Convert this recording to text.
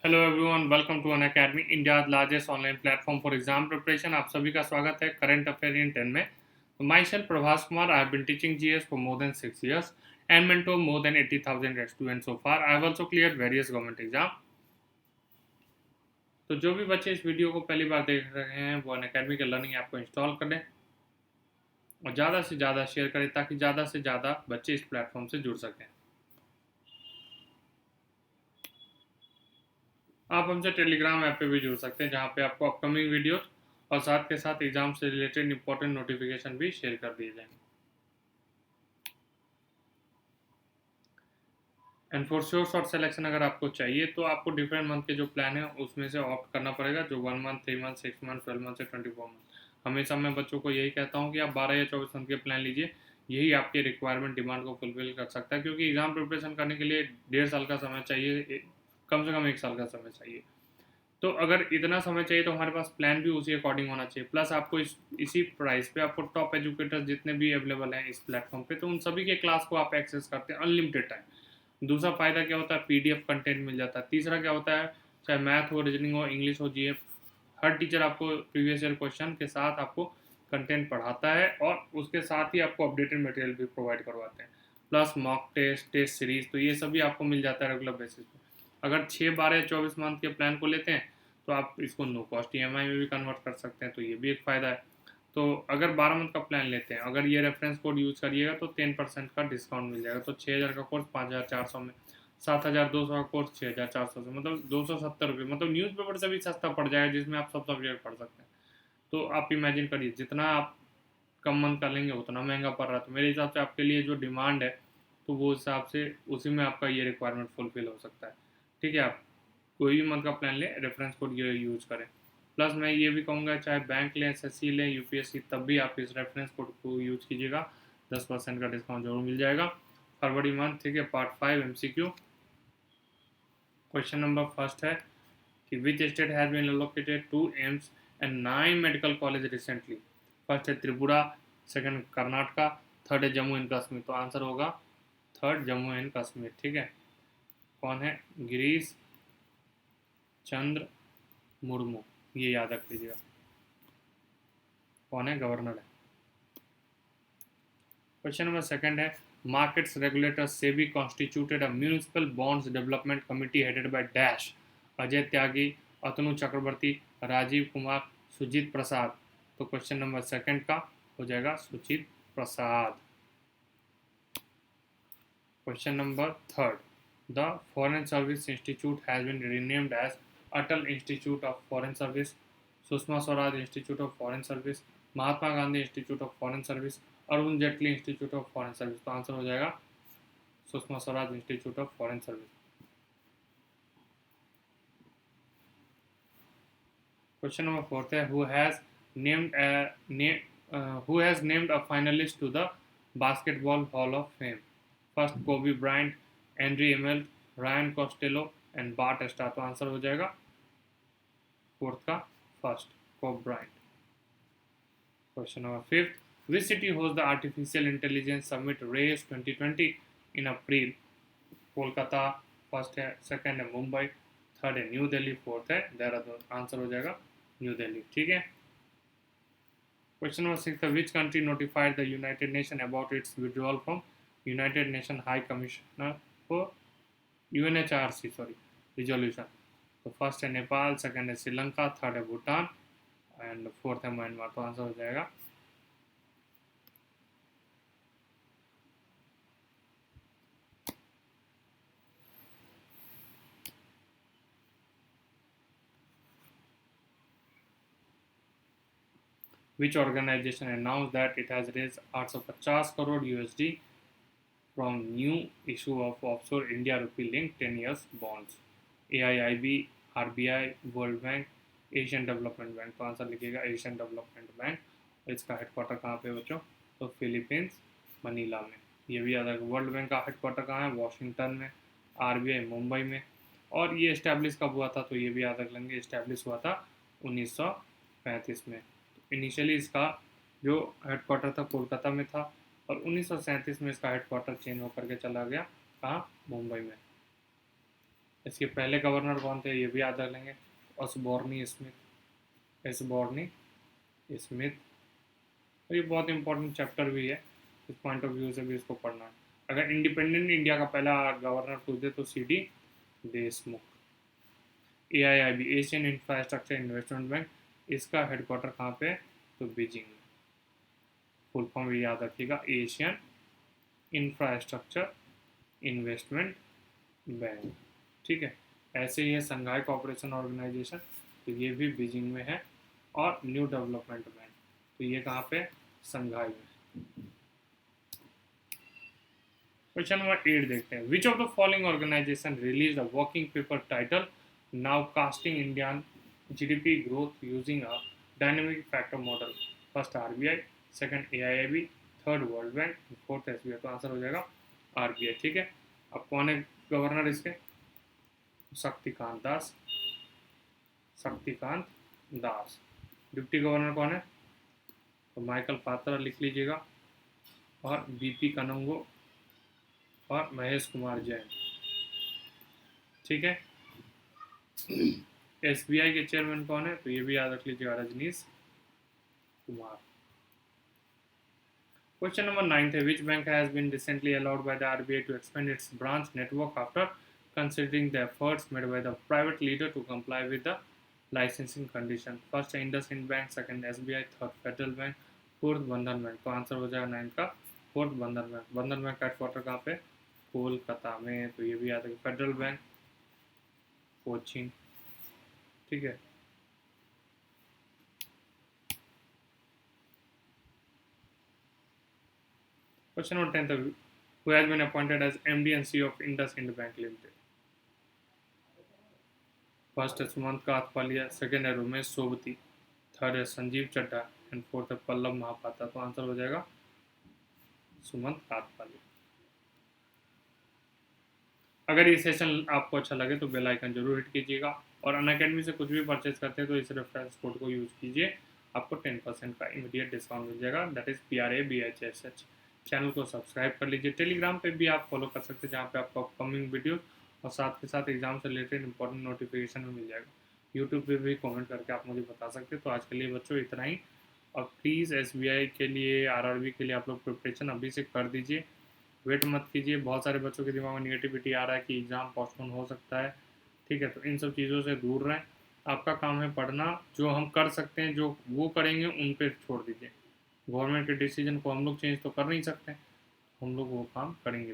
Hello everyone, welcome to Unacademy, India largest online platform for exam preparation. आप सभी का स्वागत है करंट अफेयर इन 10 में। तो myself Prabhas Kumar, I have been teaching GS for more than 6 years and mentor more than 80,000 students so far. I have also cleared various government exam. तो जो भी बच्चे इस वीडियो को पहली बार देख रहे हैं वो अन अकेडमी के लर्निंग ऐप को इंस्टॉल कर लें और ज़्यादा से ज़्यादा शेयर करें ताकि ज़्यादा से ज़्यादा बच्चे इस प्लेटफॉर्म से जुड़ सकें। आप हमसे टेलीग्राम ऐप पे भी जुड़ सकते हैं जहाँ पे आपको अपकमिंग वीडियोस और साथ के साथ एग्जाम से रिलेटेड इंपॉर्टेंट नोटिफिकेशन भी शेयर कर दिए जाएंगे। And for sure short selection अगर आपको चाहिए तो आपको डिफरेंट मंथ के जो प्लान है उसमें से ऑप्ट करना पड़ेगा, जो 1 मंथ, 3 मंथ, 6 मंथ, 12 मंथ से 24 मंथ। हमेशा मैं बच्चों को यही कहता हूँ कि आप 12 या 24 मंथ के प्लान लीजिए, यही आपके रिक्वायरमेंट डिमांड को फुलफिल कर सकता है, क्योंकि एग्जाम प्रिपरेशन करने के लिए 1.5 साल का समय चाहिए, कम से कम 1 साल का समय चाहिए। तो अगर इतना समय चाहिए तो हमारे पास प्लान भी उसी अकॉर्डिंग होना चाहिए। प्लस आपको इसी प्राइस पे आपको टॉप एजुकेटर्स जितने भी अवेलेबल हैं इस प्लेटफॉर्म पे, तो उन सभी के क्लास को आप एक्सेस करते हैं अनलिमिटेड टाइम। दूसरा फ़ायदा क्या होता है, पीडीएफ कंटेंट मिल जाता है। तीसरा क्या होता है, चाहे मैथ हो, रीजनिंग हो, इंग्लिश हो, जीएफ, हर टीचर आपको प्रीवियस ईयर क्वेश्चन के साथ आपको कंटेंट पढ़ाता है और उसके साथ ही आपको अपडेटेड मटेरियल भी प्रोवाइड करवाते हैं। Plus mock test, test series, तो ये सभी आपको मिल जाता है रेगुलर बेसिस पे। अगर 6, 12 या 24 मंथ के प्लान को लेते हैं तो आप इसको नो कॉस्ट ईएमआई में भी कन्वर्ट कर सकते हैं, तो ये भी एक फ़ायदा है। तो अगर 12 मंथ का प्लान लेते हैं, अगर ये रेफरेंस कोड यूज़ करिएगा तो 10% का डिस्काउंट मिल जाएगा। तो 6,000 का कोर्स 5,400 में, 7,200 का कोर्स 6,400 से, मतलब 270 रुपये, मतलब न्यूज़पेपर से भी सस्ता पड़ जाएगा जिसमें आप सब सब्जेक्ट पढ़ सकते हैं। तो आप इमेजिन करिए, जितना आप कम मंथ का लेंगे उतना महंगा पड़ रहा है। तो मेरे हिसाब से आपके लिए जो डिमांड है तो वो हिसाब से उसी में आपका ये रिक्वायरमेंट फुलफिल हो सकता है। ठीक है, आप कोई भी मंथ का प्लान लें, रेफरेंस कोड ये यूज़ करें। प्लस मैं ये भी कहूँगा, चाहे बैंक लें, एसएससी लें, यूपीएससी, तब भी आप इस रेफरेंस कोड को यूज़ कीजिएगा, 10% का डिस्काउंट जरूर मिल जाएगा। फरवरी मंथ, ठीक है। Part 5 MCQ. Question number first है कि which state has been allocated 2 AIIMS and 9 medical college recently. First है त्रिपुरा, सेकंड कर्नाटका, थर्ड है जम्मू एंड कश्मीर। तो आंसर होगा थर्ड, जम्मू एंड कश्मीर। ठीक है। कौन है? गिरीश चंद्र मुर्मू, ये याद रख लीजिएगा। कौन है? गवर्नर है। क्वेश्चन नंबर सेकंड है, markets regulator SEBI constituted a municipal bonds development committee headed by dash, Ajay Tyagi, Atanu Chakraborty, Rajeev Kumar, Sujeet Prasad. तो क्वेश्चन नंबर सेकंड का हो जाएगा Sujeet Prasad. Question number third, the foreign service institute has been renamed as Atal institute of foreign service, Sushma Swaraj institute of foreign service, Mahatma Gandhi institute of foreign service, Arun Jaitley institute of foreign service. तो answer हो जाएगा Sushma Swaraj institute of foreign service. Question number fourth है, who has named a finalist to the basketball hall of fame? First Kobe Bryant, एंड्री एमल, Ryan Costello and Bart Starr. तो answer हो जाएगा fourth का first, Kobe Bryant. Question number fifth, which city hosts the artificial intelligence summit race 2020 in April? Kolkata first है, second है Mumbai, third है new Delhi, fourth है देहरादून। आंसर हो जाएगा न्यू दिल्ली। ठीक है। Question number six, which country notified the United nation about it's withdrawal from United nation high commissioner for UNHRC resolution? तो first है नेपाल, सेकंड है श्रीलंका, थर्ड है भूटान एंड फोर्थ है म्यांमार। तो आंसर हो जाएगा which organization announced that it has raised 850 crore USD from new issue of offshore India rupee linked 10 years bonds? AIIB, RBI, World Bank, Asian development bank. तो answer लिखिएगा Asian development bank. इसका headquarter कहाँ पे बच्चों? तो Philippines, Manila में। ये भी याद रखिए। वर्ल्ड बैंक का हेडक्वार्टर कहाँ है? वॉशिंगटन में। आरबीआई मुंबई में। और ये इस्टेब्लिश कब हुआ था? तो ये भी याद रख लेंगे, इस्टेब्लिश हुआ था 1935 में। इनिशियली इसका जो हेडक्वार्टर था कोलकाता में था और 1937 में इसका हेडक्वार्टर चेंज होकर के चला गया कहाँ? मुंबई में। इसके पहले गवर्नर कौन थे ये भी याद रख लेंगे, ऑसबॉर्नी स्मिथ, एसबॉर्नी स्मिथ। और ये बहुत इंपॉर्टेंट चैप्टर भी है, इस पॉइंट ऑफ व्यू से भी इसको पढ़ना है। अगर इंडिपेंडेंट इंडिया का पहला गवर्नर पूछे तो CD Deshmukh. AIIB, Asian infrastructure investment bank, इसका हेडक्वार्टर कहाँ पे, तो बीजिंग में। फुल फॉर्म भी याद रखिएगा, एशियन इंफ्रास्ट्रक्चर इन्वेस्टमेंट बैंक। ठीक है, ऐसे ही है संघाई कॉपरेशन ऑर्गेनाइजेशन, तो ये भी बीजिंग में है। और न्यू डेवलपमेंट बैंक, तो ये कहाँ पे, संघाई में। क्वेश्चन नंबर 8 देखते हैं, which of the following organisation release a working paper title nowcasting Indian GDP growth using a dynamic factor model. First RBI, second AIIB, third world bank, fourth SBI। तो answer हो जाएगा RBI। ठीक है, अब कौन है governor इसके, Shaktikanta Das. Deputy governor कौन है, तो माइकल पात्रा लिख लीजिएगा, और BP कनंगो और महेश कुमार जैन। ठीक है, SBI के चेयरमैन कौन है, तो ये भी याद रख लीजिएगा, रजनीश कुमार। क्वेश्चन नंबर 9 है, which bank has been recently allowed by the RBI to expand its branch network after considering the efforts made by the private leader to comply with the licensing condition। First है IndusInd bank, second SBI, third federal bank, fourth Bandhan bank. तो answer हो जाएगा 9 का fourth Bandhan bank. बंधन bank का headquarter कहाँ पे, कोलकाता में। तो ये भी याद है, फेडरल बैंक कोचिन। ठीक है, क्वेश्चन नंबर 10 है, who has been appointed as MD and CEO of IndusInd Bank Limited। First है सुमंत काथपालिया, सेकंड है रमेश सोबती, थर्ड है संजीव चड्ढा एंड फोर्थ है पल्लव महापात्रा। तो आंसर हो जाएगा सुमंत काथपालिया। अगर ये सेशन आपको अच्छा लगे तो बेल आइकन जरूर हिट कीजिएगा, और अनअकैडमी से कुछ भी परचेज करते हैं तो इस रेफरेंस कोड को यूज़ कीजिए, आपको 10% का इमीडिएट डिस्काउंट मिल जाएगा, दैट इज़ PRABHSH। चैनल को सब्सक्राइब कर लीजिए। टेलीग्राम पे भी आप फॉलो कर सकते हैं, जहाँ पे आपको अपकमिंग वीडियो और साथ के साथ एग्जाम से रिलेटेड इंपॉर्टेंट नोटिफिकेशन भी मिल जाएगा। यूट्यूब पे भी कमेंट करके आप मुझे बता सकते हैं। तो आज के लिए बच्चों इतना ही, और प्लीज़ SBI के लिए, RRB के लिए आप लोग प्रिपरेशन अभी से कर दीजिए, वेट मत कीजिए। बहुत सारे बच्चों के दिमाग में निगेटिविटी आ रहा है कि एग्ज़ाम पोस्टपोन हो सकता है। ठीक है, तो इन सब चीज़ों से दूर रहें। आपका काम है पढ़ना, जो हम कर सकते हैं जो वो करेंगे, उन पर छोड़ दीजिए। गवर्नमेंट के डिसीजन को हम लोग चेंज तो कर नहीं सकते, हम लोग वो काम करेंगे।